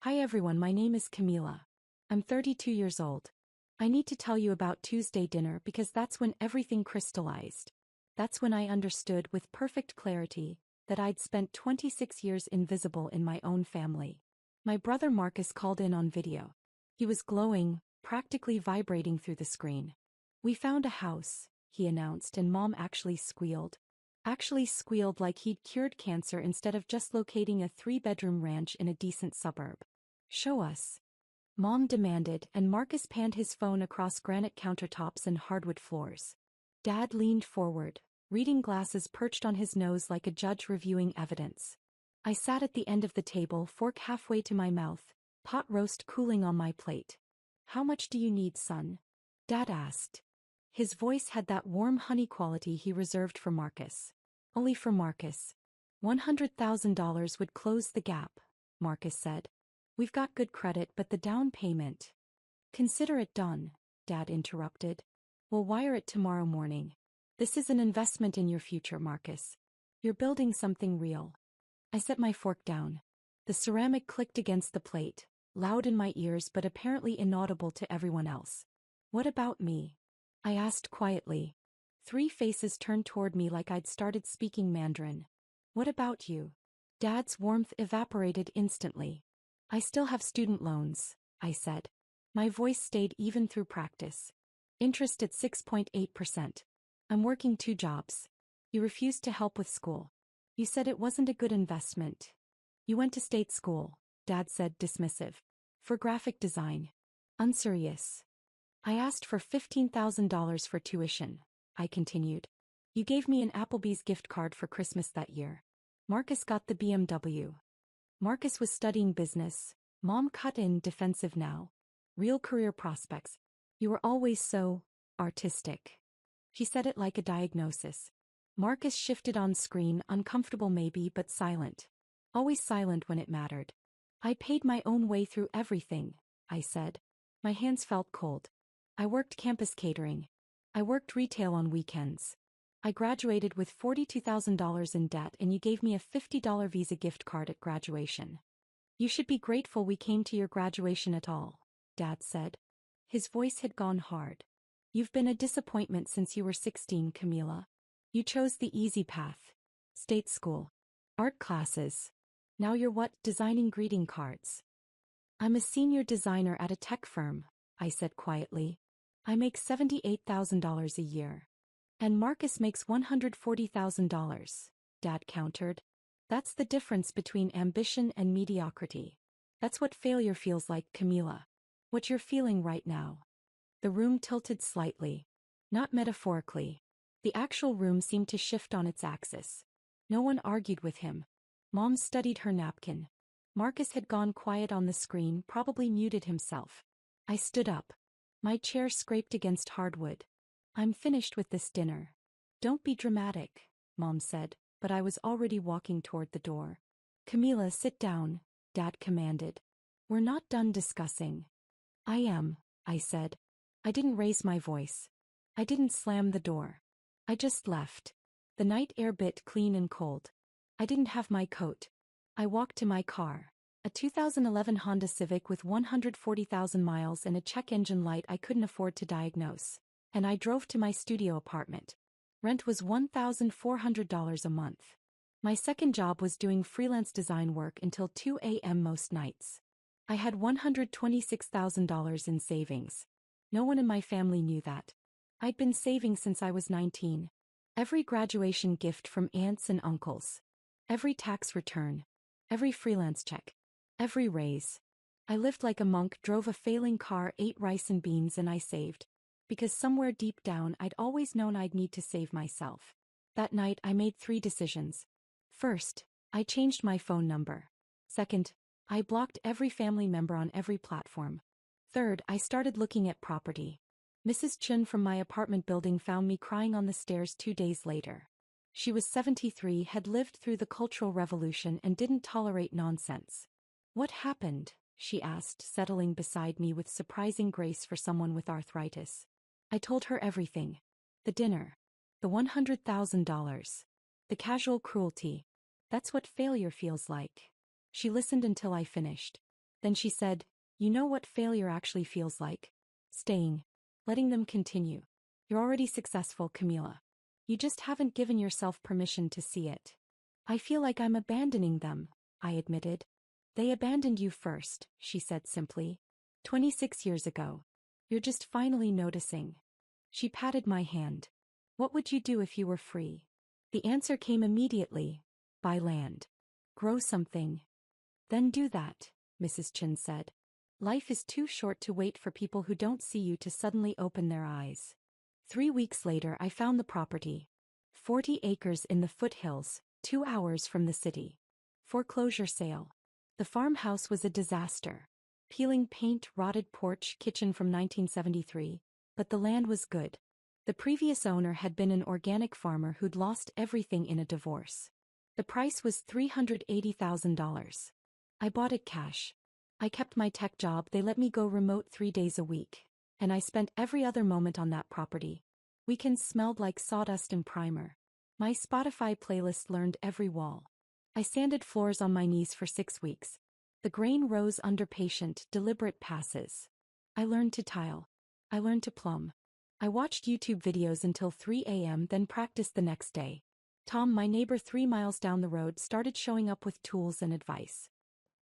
Hi everyone, my name is Camila. I'm 32 years old. I need to tell you about Tuesday dinner because that's when everything crystallized. That's when I understood with perfect clarity that I'd spent 26 years invisible in my own family. My brother Marcus called in on video. He was glowing, practically vibrating through the screen. We found a house, he announced, and Mom actually squealed. Actually squealed like he'd cured cancer instead of just locating a 3-bedroom ranch in a decent suburb. Show us. Mom demanded, and Marcus panned his phone across granite countertops and hardwood floors. Dad leaned forward, reading glasses perched on his nose like a judge reviewing evidence. I sat at the end of the table, fork halfway to my mouth, pot roast cooling on my plate. How much do you need, son? Dad asked. His voice had that warm honey quality he reserved for Marcus. Only for Marcus. $100,000 would close the gap, Marcus said. We've got good credit, but the down payment. Consider it done, Dad interrupted. We'll wire it tomorrow morning. This is an investment in your future, Marcus. You're building something real. I set my fork down. The ceramic clicked against the plate, loud in my ears but apparently inaudible to everyone else. What about me? I asked quietly. 3 faces turned toward me like I'd started speaking Mandarin. What about you? Dad's warmth evaporated instantly. I still have student loans, I said. My voice stayed even through practice. Interest at 6.8%. I'm working 2 jobs. You refused to help with school. You said it wasn't a good investment. You went to state school, Dad said, dismissive. For graphic design. Unserious. I asked for $15,000 for tuition, I continued. You gave me an Applebee's gift card for Christmas that year. Marcus got the BMW. Marcus was studying business. Mom cut in, defensive now. Real career prospects. You were always so artistic. She said it like a diagnosis. Marcus shifted on screen, uncomfortable maybe, but silent. Always silent when it mattered. I paid my own way through everything, I said. My hands felt cold. I worked campus catering. I worked retail on weekends. I graduated with $42,000 in debt and you gave me a $50 Visa gift card at graduation. You should be grateful we came to your graduation at all, Dad said. His voice had gone hard. You've been a disappointment since you were 16, Camila. You chose the easy path. State school. Art classes. Now you're what? Designing greeting cards. I'm a senior designer at a tech firm, I said quietly. I make $78,000 a year. And Marcus makes $140,000, Dad countered. That's the difference between ambition and mediocrity. That's what failure feels like, Camila. What you're feeling right now. The room tilted slightly. Not metaphorically. The actual room seemed to shift on its axis. No one argued with him. Mom studied her napkin. Marcus had gone quiet on the screen, probably muted himself. I stood up. My chair scraped against hardwood. I'm finished with this dinner. Don't be dramatic, Mom said, but I was already walking toward the door. Camila, sit down, Dad commanded. We're not done discussing. I am, I said. I didn't raise my voice. I didn't slam the door. I just left. The night air bit clean and cold. I didn't have my coat. I walked to my car. A 2011 Honda Civic with 140,000 miles and a check engine light I couldn't afford to diagnose. And I drove to my studio apartment. Rent was $1,400 a month. My second job was doing freelance design work until 2 a.m. most nights. I had $126,000 in savings. No one in my family knew that. I'd been saving since I was 19. Every graduation gift from aunts and uncles. Every tax return. Every freelance check. Every raise. I lived like a monk, drove a failing car, ate rice and beans, and I saved. Because somewhere deep down I'd always known I'd need to save myself. That night I made 3 decisions. First, I changed my phone number. Second, I blocked every family member on every platform. Third, I started looking at property. Mrs. Chun from my apartment building found me crying on the stairs 2 days later. She was 73, had lived through the Cultural Revolution and didn't tolerate nonsense. What happened? She asked, settling beside me with surprising grace for someone with arthritis. I told her everything. The dinner. The $100,000. The casual cruelty. That's what failure feels like. She listened until I finished. Then she said, "You know what failure actually feels like? Staying. Letting them continue. You're already successful, Camila. You just haven't given yourself permission to see it." "I feel like I'm abandoning them," I admitted. "They abandoned you first," she said simply. 26 years ago. You're just finally noticing." She patted my hand. "What would you do if you were free?" The answer came immediately. "Buy land. Grow something." "Then do that," Mrs. Chin said. "Life is too short to wait for people who don't see you to suddenly open their eyes." 3 weeks later I found the property. 40 acres in the foothills, 2 hours from the city. Foreclosure sale. The farmhouse was a disaster. Peeling paint, rotted porch, kitchen from 1973, but the land was good. The previous owner had been an organic farmer who'd lost everything in a divorce. The price was $380,000. I bought it cash. I kept my tech job, they let me go remote 3 days a week. And I spent every other moment on that property. Weekends smelled like sawdust and primer. My Spotify playlist learned every wall. I sanded floors on my knees for 6 weeks. The grain rose under patient, deliberate passes. I learned to tile. I learned to plumb. I watched YouTube videos until 3 a.m., then practiced the next day. Tom, my neighbor 3 miles down the road, started showing up with tools and advice.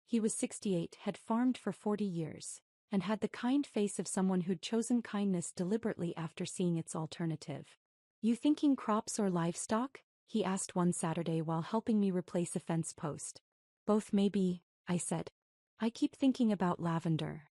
He was 68, had farmed for 40 years, and had the kind face of someone who'd chosen kindness deliberately after seeing its alternative. "You thinking crops or livestock?" he asked one Saturday while helping me replace a fence post. "Both maybe," I said. "I keep thinking about lavender."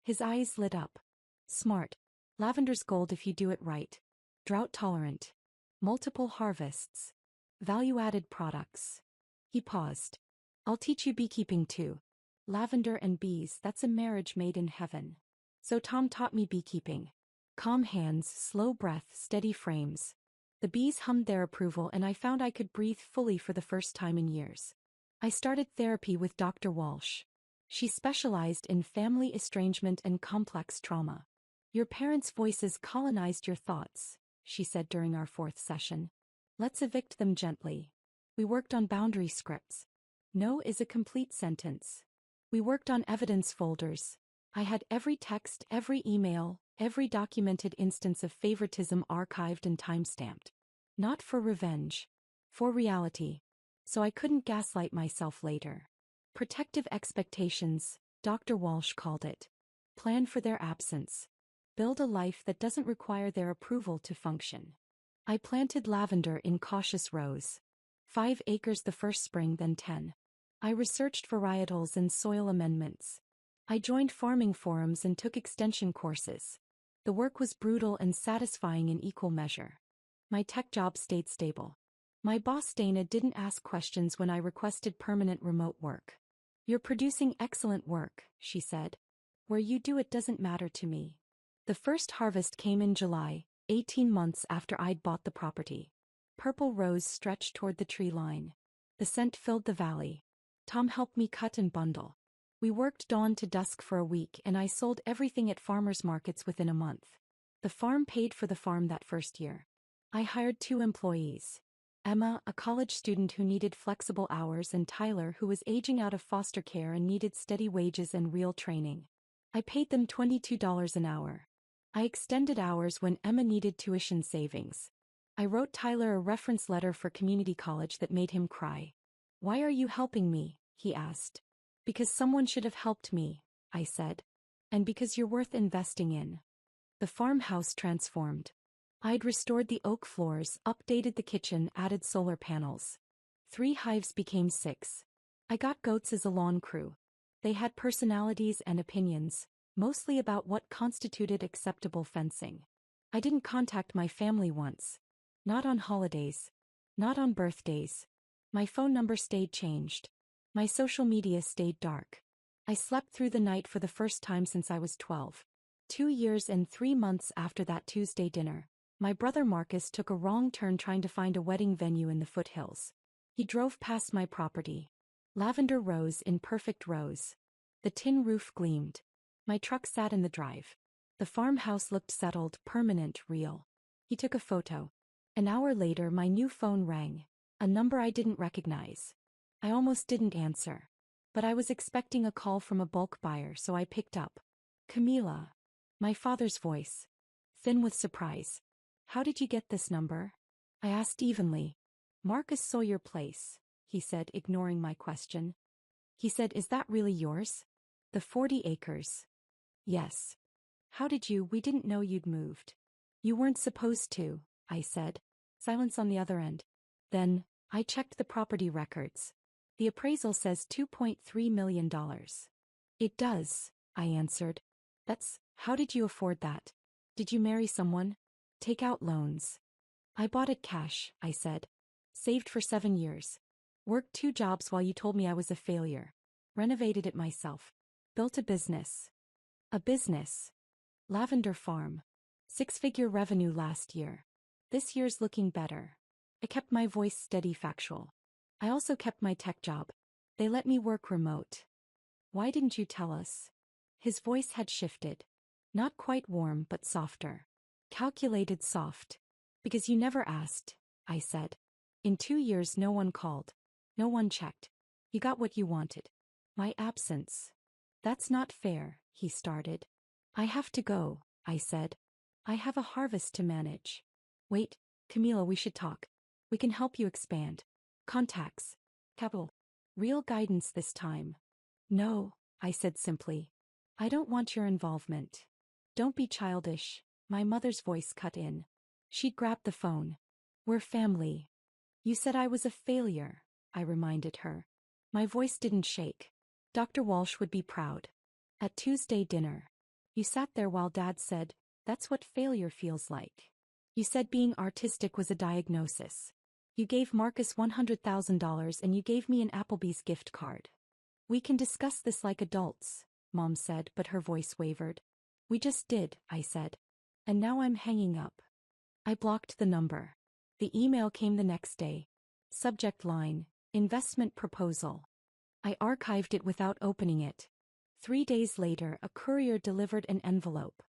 His eyes lit up. "Smart. Lavender's gold if you do it right. Drought tolerant. Multiple harvests. Value-added products." He paused. "I'll teach you beekeeping too. Lavender and bees, that's a marriage made in heaven." So Tom taught me beekeeping. Calm hands, slow breath, steady frames. The bees hummed their approval and I found I could breathe fully for the first time in years. I started therapy with Dr. Walsh. She specialized in family estrangement and complex trauma. "Your parents' voices colonized your thoughts," she said during our 4th session. "Let's evict them gently." We worked on boundary scripts. No is a complete sentence. We worked on evidence folders. I had every text, every email, every documented instance of favoritism archived and timestamped. Not for revenge. For reality. So I couldn't gaslight myself later. Protective expectations, Dr. Walsh called it. Plan for their absence. Build a life that doesn't require their approval to function. I planted lavender in cautious rows. 5 acres the first spring, then 10. I researched varietals and soil amendments. I joined farming forums and took extension courses. The work was brutal and satisfying in equal measure. My tech job stayed stable. My boss Dana didn't ask questions when I requested permanent remote work. "You're producing excellent work," she said. "Where you do it doesn't matter to me." The first harvest came in July, 18 months after I'd bought the property. Purple rose stretched toward the tree line. The scent filled the valley. Tom helped me cut and bundle. We worked dawn to dusk for a week and I sold everything at farmers markets within a month. The farm paid for the farm that first year. I hired 2 employees. Emma, a college student who needed flexible hours, and Tyler, who was aging out of foster care and needed steady wages and real training. I paid them $22 an hour. I extended hours when Emma needed tuition savings. I wrote Tyler a reference letter for community college that made him cry. "Why are you helping me?" he asked. "Because someone should have helped me," I said. "And because you're worth investing in." The farmhouse transformed. I'd restored the oak floors, updated the kitchen, added solar panels. 3 hives became 6. I got goats as a lawn crew. They had personalities and opinions, mostly about what constituted acceptable fencing. I didn't contact my family once. Not on holidays. Not on birthdays. My phone number stayed changed. My social media stayed dark. I slept through the night for the first time since I was 12. 2 years and 3 months after that Tuesday dinner, my brother Marcus took a wrong turn trying to find a wedding venue in the foothills. He drove past my property. Lavender rose in perfect rows. The tin roof gleamed. My truck sat in the drive. The farmhouse looked settled, permanent, real. He took a photo. An hour later my new phone rang. A number I didn't recognize. I almost didn't answer. But I was expecting a call from a bulk buyer, so I picked up. Camila. My father's voice. Thin with surprise. How did you get this number? I asked evenly. Marcus saw your place, he said, ignoring my question. He said, is that really yours? The 40 acres. Yes. How did you? We didn't know you'd moved. You weren't supposed to, I said. Silence on the other end. Then, I checked the property records. The appraisal says $2.3 million. It does, I answered. How did you afford that? Did you marry someone? Take out loans. I bought it cash, I said. Saved for 7 years. Worked 2 jobs while you told me I was a failure. Renovated it myself. Built a business. A business. Lavender Farm. 6-figure revenue last year. This year's looking better. I kept my voice steady, factual. I also kept my tech job. They let me work remote. Why didn't you tell us? His voice had shifted. Not quite warm, but softer. Calculated soft. Because you never asked, I said. In 2 years no one called. No one checked. You got what you wanted. My absence. That's not fair, he started. I have to go, I said. I have a harvest to manage. Wait, Camila, we should talk. We can help you expand. Contacts. Capital. Real guidance this time. No, I said simply. I don't want your involvement. Don't be childish, my mother's voice cut in. She'd grabbed the phone. We're family. You said I was a failure, I reminded her. My voice didn't shake. Dr. Walsh would be proud. At Tuesday dinner. You sat there while Dad said, that's what failure feels like. You said being artistic was a diagnosis. You gave Marcus $100,000 and you gave me an Applebee's gift card. We can discuss this like adults, Mom said, but her voice wavered. We just did, I said. And now I'm hanging up. I blocked the number. The email came the next day. Subject line, investment proposal. I archived it without opening it. 3 days later, a courier delivered an envelope.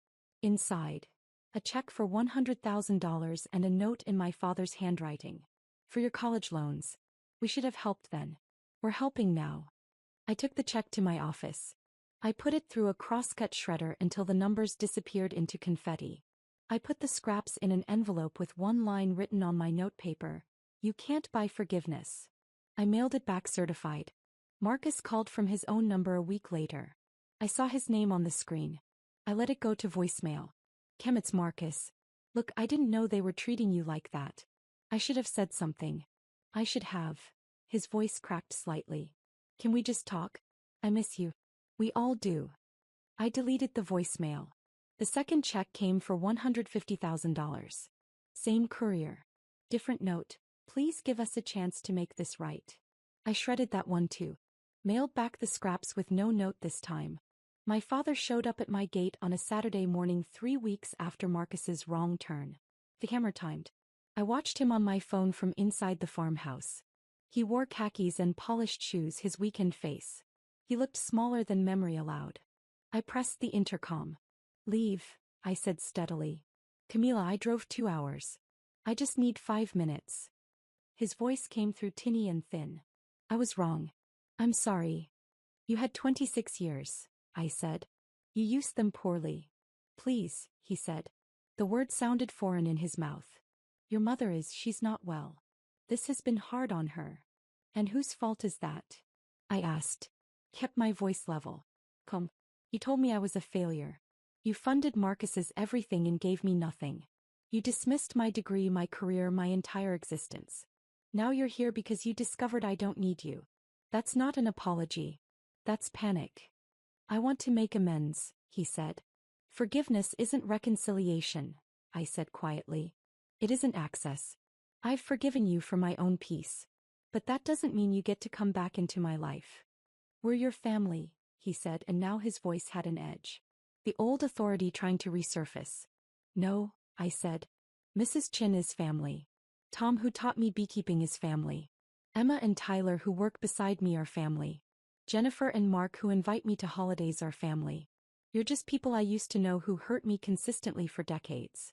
Inside, a check for $100,000 and a note in my father's handwriting. For your college loans. We should have helped then. We're helping now. I took the check to my office. I put it through a crosscut shredder until the numbers disappeared into confetti. I put the scraps in an envelope with one line written on my notepaper. You can't buy forgiveness. I mailed it back certified. Marcus called from his own number a week later. I saw his name on the screen. I let it go to voicemail. Kim, it's Marcus. Look, I didn't know they were treating you like that. I should have said something. I should have. His voice cracked slightly. Can we just talk? I miss you. We all do. I deleted the voicemail. The second check came for $150,000. Same courier. Different note. Please give us a chance to make this right. I shredded that one too. Mailed back the scraps with no note this time. My father showed up at my gate on a Saturday morning 3 weeks after Marcus's wrong turn. The camera timed. I watched him on my phone from inside the farmhouse. He wore khakis and polished shoes, his weakened face. He looked smaller than memory allowed. I pressed the intercom. Leave, I said steadily. Camila, I drove 2 hours. I just need 5 minutes. His voice came through tinny and thin. I was wrong. I'm sorry. You had 26 years, I said. You used them poorly. Please, he said. The word sounded foreign in his mouth. Your mother she's not well. This has been hard on her. And whose fault is that? I asked. Kept my voice level. Come. You told me I was a failure. You funded Marcus's everything and gave me nothing. You dismissed my degree, my career, my entire existence. Now you're here because you discovered I don't need you. That's not an apology. That's panic. I want to make amends, he said. Forgiveness isn't reconciliation, I said quietly. It isn't access. I've forgiven you for my own peace. But that doesn't mean you get to come back into my life. We're your family, he said, and now his voice had an edge. The old authority trying to resurface. No, I said. Mrs. Chin is family. Tom, who taught me beekeeping, is family. Emma and Tyler, who work beside me, are family. Jennifer and Mark, who invite me to holidays, are family. You're just people I used to know who hurt me consistently for decades.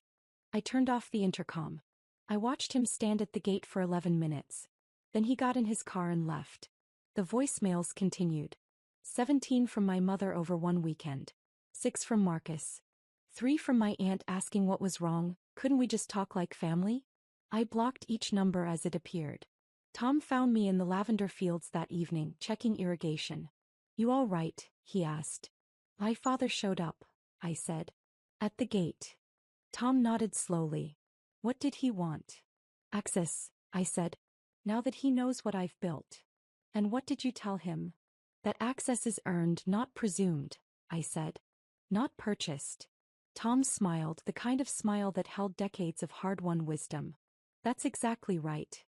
I turned off the intercom. I watched him stand at the gate for 11 minutes. Then he got in his car and left. The voicemails continued. 17 from my mother over one weekend. 6 from Marcus. 3 from my aunt asking what was wrong, couldn't we just talk like family? I blocked each number as it appeared. Tom found me in the lavender fields that evening, checking irrigation. You all right? He asked. My father showed up, I said. At the gate. Tom nodded slowly. What did he want? Access, I said. Now that he knows what I've built. And what did you tell him? That access is earned, not presumed, I said. Not purchased. Tom smiled, the kind of smile that held decades of hard-won wisdom. That's exactly right.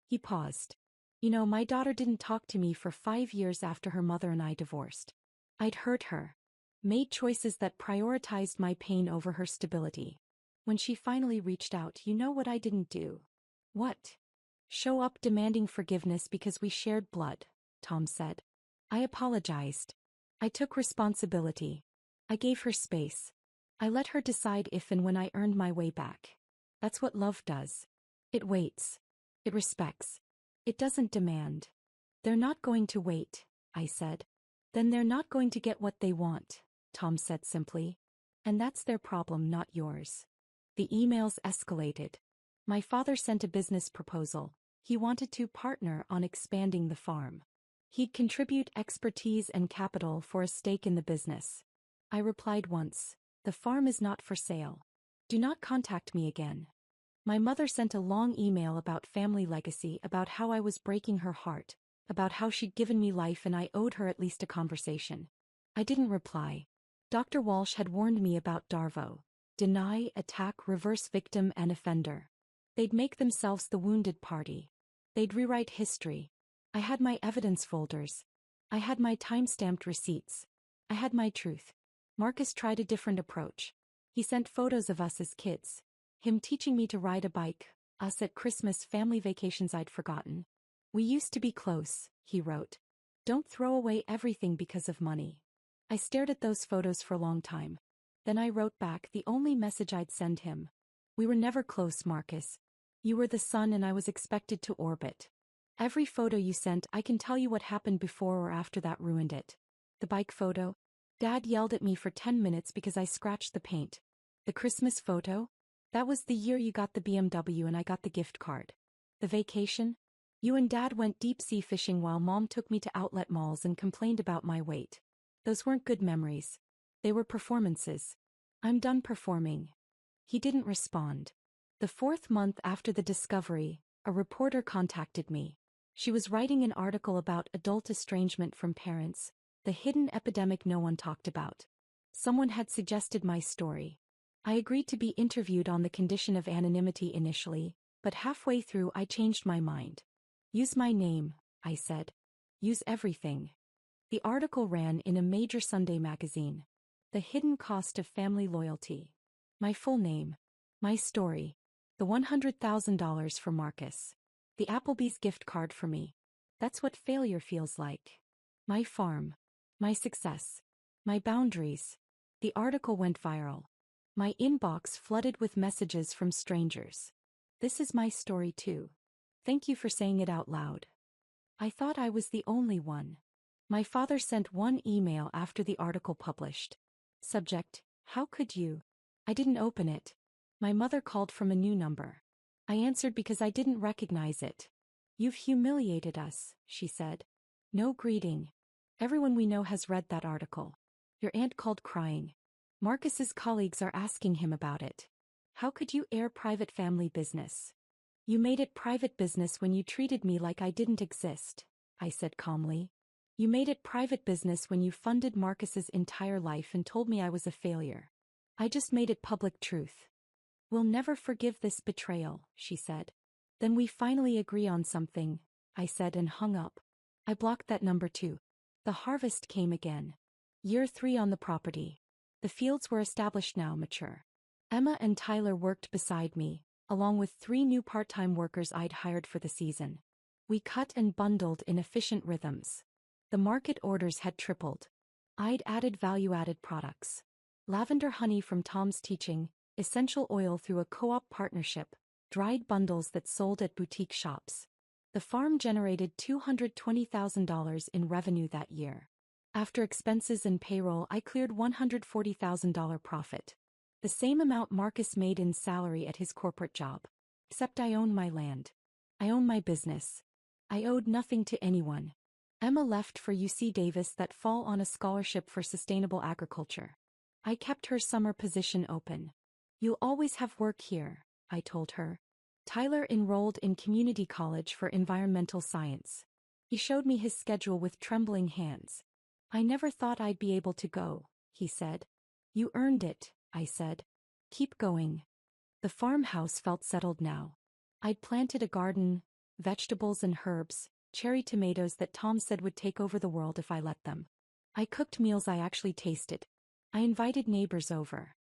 He paused. You know, my daughter didn't talk to me for 5 years after her mother and I divorced. I'd hurt her. Made choices that prioritized my pain over her stability. When she finally reached out, you know what I didn't do? What? Show up demanding forgiveness because we shared blood, Tom said. I apologized. I took responsibility. I gave her space. I let her decide if and when I earned my way back. That's what love does. It waits. It respects. It doesn't demand. They're not going to wait, I said. Then they're not going to get what they want, Tom said simply. And that's their problem, not yours. The emails escalated. My father sent a business proposal. He wanted to partner on expanding the farm. He'd contribute expertise and capital for a stake in the business. I replied once, the farm is not for sale. Do not contact me again. My mother sent a long email about family legacy, about how I was breaking her heart, about how she'd given me life and I owed her at least a conversation. I didn't reply. Dr. Walsh had warned me about Darvo. Deny, attack, reverse victim and offender. They'd make themselves the wounded party. They'd rewrite history. I had my evidence folders. I had my time-stamped receipts. I had my truth. Marcus tried a different approach. He sent photos of us as kids. Him teaching me to ride a bike, us at Christmas family vacations I'd forgotten. We used to be close, he wrote. Don't throw away everything because of money. I stared at those photos for a long time. Then I wrote back the only message I'd send him. We were never close, Marcus. You were the sun and I was expected to orbit. Every photo you sent, I can tell you what happened before or after that ruined it. The bike photo? Dad yelled at me for 10 minutes because I scratched the paint. The Christmas photo? That was the year you got the BMW and I got the gift card. The vacation? You and Dad went deep-sea fishing while Mom took me to outlet malls and complained about my weight. Those weren't good memories. They were performances. I'm done performing. He didn't respond. The 4th month after the discovery, a reporter contacted me. She was writing an article about adult estrangement from parents, the hidden epidemic no one talked about. Someone had suggested my story. I agreed to be interviewed on the condition of anonymity initially, but halfway through I changed my mind. Use my name, I said. Use everything. The article ran in a major Sunday magazine. The hidden cost of family loyalty. My full name. My story. The $100,000 for Marcus. The Applebee's gift card for me. That's what failure feels like. My farm. My success. My boundaries. The article went viral. My inbox flooded with messages from strangers. This is my story too. Thank you for saying it out loud. I thought I was the only one. My father sent one email after the article published. Subject, how could you? I didn't open it. My mother called from a new number. I answered because I didn't recognize it. You've humiliated us, she said. No greeting. Everyone we know has read that article. Your aunt called crying. Marcus's colleagues are asking him about it. How could you air private family business? You made it private business when you treated me like I didn't exist, I said calmly. You made it private business when you funded Marcus's entire life and told me I was a failure. I just made it public truth. We'll never forgive this betrayal, she said. Then we finally agree on something, I said and hung up. I blocked that number too. The harvest came again. Year 3 on the property. The fields were established now, mature. Emma and Tyler worked beside me, along with 3 new part-time workers I'd hired for the season. We cut and bundled in efficient rhythms. The market orders had tripled. I'd added value-added products. Lavender honey from Tom's teaching, essential oil through a co-op partnership, dried bundles that sold at boutique shops. The farm generated $220,000 in revenue that year. After expenses and payroll, I cleared $140,000 profit. The same amount Marcus made in salary at his corporate job. Except I own my land. I own my business. I owed nothing to anyone. Emma left for UC Davis that fall on a scholarship for sustainable agriculture. I kept her summer position open. You'll always have work here, I told her. Tyler enrolled in community college for environmental science. He showed me his schedule with trembling hands. I never thought I'd be able to go, he said. You earned it, I said. Keep going. The farmhouse felt settled now. I'd planted a garden, vegetables and herbs, cherry tomatoes that Tom said would take over the world if I let them. I cooked meals I actually tasted. I invited neighbors over.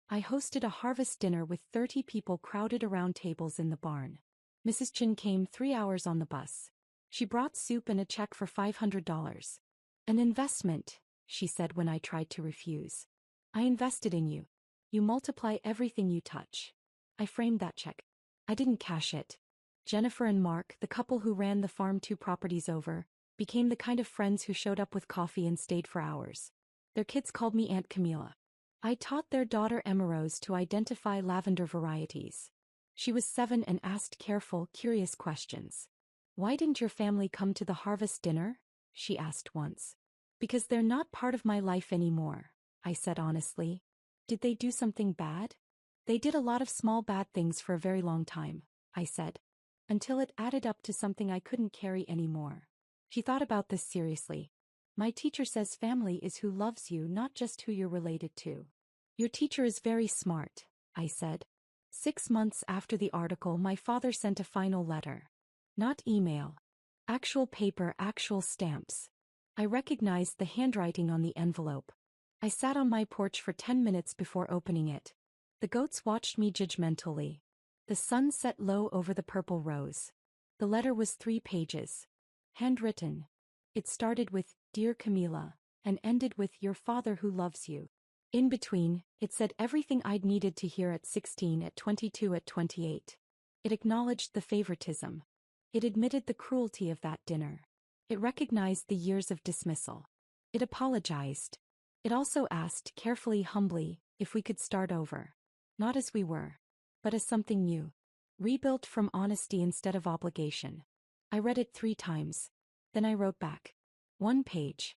I hosted a harvest dinner with 30 people crowded around tables in the barn. Mrs. Chin came 3 hours on the bus. She brought soup and a check for $500. An investment, she said when I tried to refuse. I invested in you. You multiply everything you touch. I framed that check. I didn't cash it. Jennifer and Mark, the couple who ran the farm 2 properties over, became the kind of friends who showed up with coffee and stayed for hours. Their kids called me Aunt Camila. I taught their daughter Emma Rose to identify lavender varieties. She was 7 and asked careful, curious questions. Why didn't your family come to the harvest dinner? She asked once. Because they're not part of my life anymore, I said honestly. Did they do something bad? They did a lot of small bad things for a very long time, I said. Until it added up to something I couldn't carry anymore. She thought about this seriously. My teacher says family is who loves you, not just who you're related to. Your teacher is very smart, I said. 6 months after the article, my father sent a final letter. Not email. Actual paper, actual stamps. I recognized the handwriting on the envelope. I sat on my porch for 10 minutes before opening it. The goats watched me judgmentally. The sun set low over the purple rose. The letter was 3 pages. Handwritten. It started with, Dear Camila, and ended with, Your father who loves you. In between, it said everything I'd needed to hear at 16, at 22, at 28. It acknowledged the favoritism. It admitted the cruelty of that dinner. It recognized the years of dismissal. It apologized. It also asked, carefully, humbly, if we could start over. Not as we were, but as something new. Rebuilt from honesty instead of obligation. I read it 3 times. Then I wrote back. 1 page.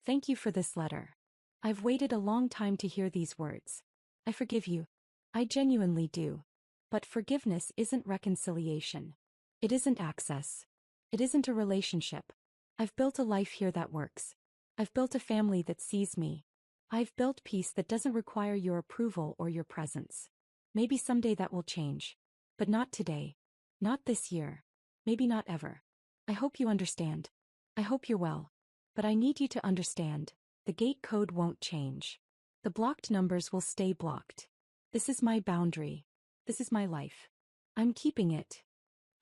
Thank you for this letter. I've waited a long time to hear these words. I forgive you. I genuinely do. But forgiveness isn't reconciliation. It isn't access. It isn't a relationship. I've built a life here that works. I've built a family that sees me. I've built peace that doesn't require your approval or your presence. Maybe someday that will change. But not today. Not this year. Maybe not ever. I hope you understand. I hope you're well. But I need you to understand. The gate code won't change. The blocked numbers will stay blocked. This is my boundary. This is my life. I'm keeping it.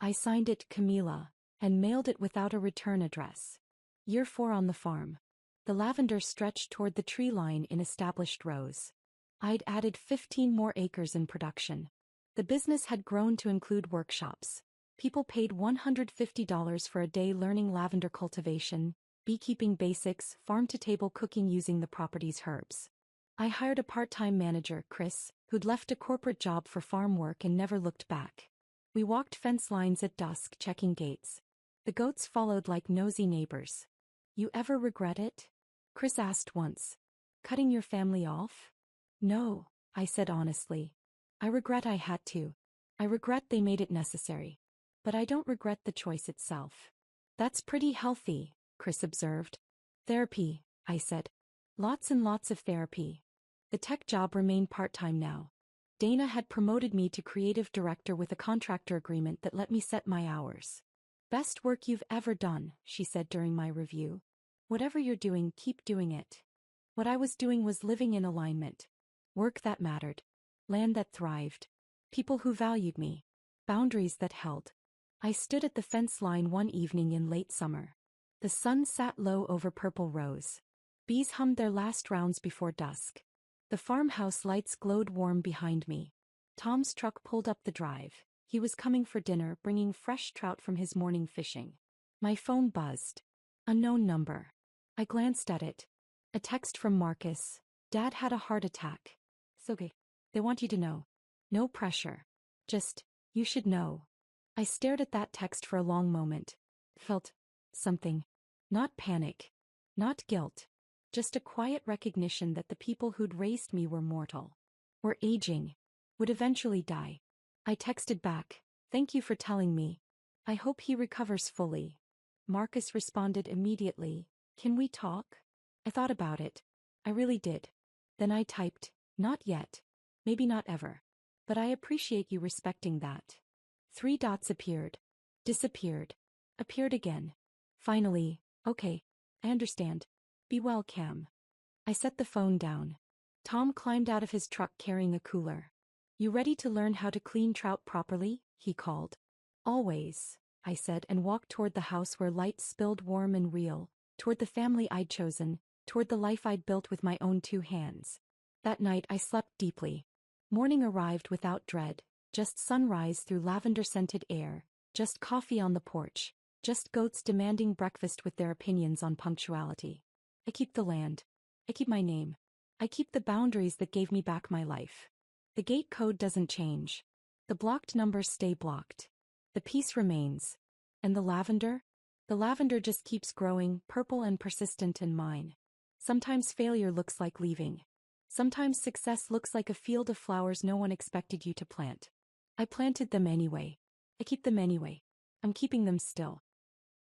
I signed it Camila, and mailed it without a return address. Year 4 on the farm. The lavender stretched toward the tree line in established rows. I'd added 15 more acres in production. The business had grown to include workshops. People paid $150 for a day learning lavender cultivation, beekeeping basics, farm-to-table cooking using the property's herbs. I hired a part-time manager, Chris, who'd left a corporate job for farm work and never looked back. We walked fence lines at dusk, checking gates. The goats followed like nosy neighbors. You ever regret it? Chris asked once. Cutting your family off? No, I said honestly. I regret I had to. I regret they made it necessary. But I don't regret the choice itself. That's pretty healthy, Chris observed. Therapy, I said. Lots and lots of therapy. The tech job remained part-time now. Dana had promoted me to creative director with a contractor agreement that let me set my hours. Best work you've ever done, she said during my review. Whatever you're doing, keep doing it. What I was doing was living in alignment. Work that mattered. Land that thrived. People who valued me. Boundaries that held. I stood at the fence line one evening in late summer. The sun sat low over purple rose. Bees hummed their last rounds before dusk. The farmhouse lights glowed warm behind me. Tom's truck pulled up the drive. He was coming for dinner, bringing fresh trout from his morning fishing. My phone buzzed. Unknown number. I glanced at it. A text from Marcus. Dad had a heart attack. It's okay. They want you to know. No pressure. Just, you should know. I stared at that text for a long moment. Felt something. Not panic. Not guilt. Just a quiet recognition that the people who'd raised me were mortal. Were aging. Would eventually die. I texted back, "Thank you for telling me. I hope he recovers fully." Marcus responded immediately, "Can we talk?" I thought about it. I really did. Then I typed, "Not yet. Maybe not ever. But I appreciate you respecting that." 3 dots appeared. Disappeared. Appeared again. Finally, "Okay. I understand. Be well, Cam." I set the phone down. Tom climbed out of his truck carrying a cooler. "You ready to learn how to clean trout properly?" he called. "Always," I said, and walked toward the house where light spilled warm and real, toward the family I'd chosen, toward the life I'd built with my own 2 hands. That night I slept deeply. Morning arrived without dread, just sunrise through lavender-scented air, just coffee on the porch, just goats demanding breakfast with their opinions on punctuality. I keep the land. I keep my name. I keep the boundaries that gave me back my life. The gate code doesn't change. The blocked numbers stay blocked. The peace remains. And the lavender? The lavender just keeps growing, purple and persistent and mine. Sometimes failure looks like leaving. Sometimes success looks like a field of flowers no one expected you to plant. I planted them anyway. I keep them anyway. I'm keeping them still.